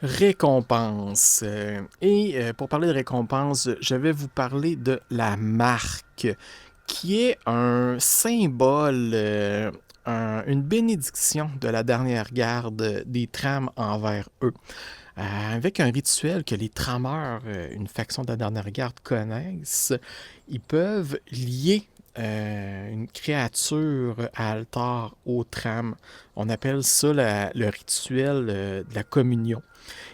Récompense. Pour parler de récompense, je vais vous parler de la marque, qui est un symbole, une bénédiction de la dernière garde des trams envers eux. Avec un rituel que les trameurs, une faction de la dernière garde, connaissent, ils peuvent lier une créature à altar au tram. On appelle ça le rituel de la communion.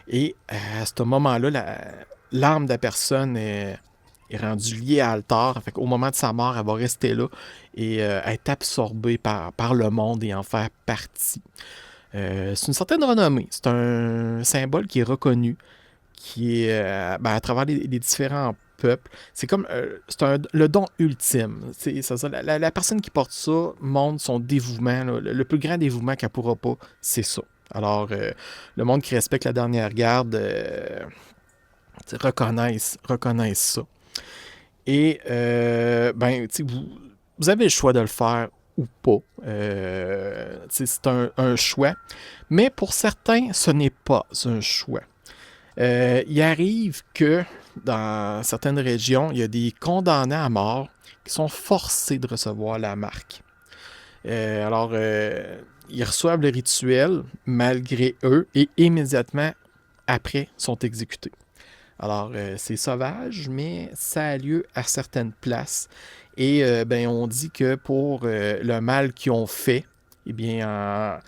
Et à ce moment-là, l'âme de la personne est rendue liée à l'altar. Fait qu'au moment de sa mort, elle va rester là et être absorbée par le monde et en faire partie. C'est une certaine renommée. C'est un symbole qui est reconnu, qui est à travers les différents peuples. C'est comme le don ultime. C'est ça, la personne qui porte ça montre son dévouement. Là. Le plus grand dévouement qu'elle pourra pas, c'est ça. Alors, le monde qui respecte la dernière garde reconnaissent ça. Et, vous avez le choix de le faire ou pas. C'est un choix. Mais pour certains, ce n'est pas un choix. Il arrive que dans certaines régions, il y a des condamnés à mort qui sont forcés de recevoir la marque. Ils reçoivent le rituel malgré eux et immédiatement après sont exécutés. Alors, c'est sauvage, mais ça a lieu à certaines places. Et on dit que pour le mal qu'ils ont fait, eh bien,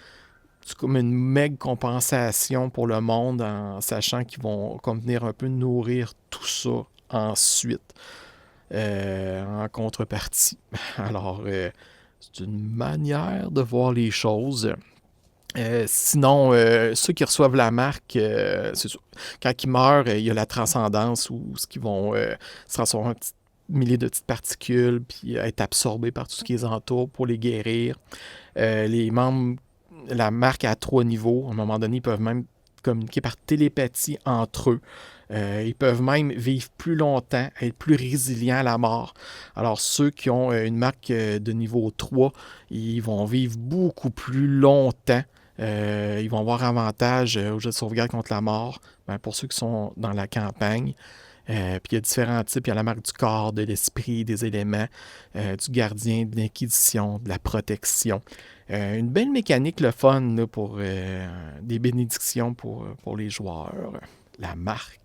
c'est comme une méga compensation pour le monde en sachant qu'ils vont comme venir un peu nourrir tout ça ensuite en contrepartie. Alors, c'est une manière de voir les choses. Sinon, ceux qui reçoivent la marque, c'est sûr, quand ils meurent, il y a la transcendance où ce qui vont se transformer en petits milliers de petites particules puis être absorbés par tout ce qui les entoure pour les guérir. Les membres, la marque a 3 niveaux. À un moment donné, ils peuvent même communiquer par télépathie entre eux. Ils peuvent même vivre plus longtemps, être plus résilients à la mort. Alors, ceux qui ont une marque de niveau 3, ils vont vivre beaucoup plus longtemps. Ils vont avoir avantage au jeu de sauvegarde contre la mort. Pour ceux qui sont dans la campagne. Puis il y a différents types. Il y a la marque du corps, de l'esprit, des éléments, du gardien, de l'inquisition, de la protection. Une belle mécanique, le fun, là, pour des bénédictions pour les joueurs. La marque.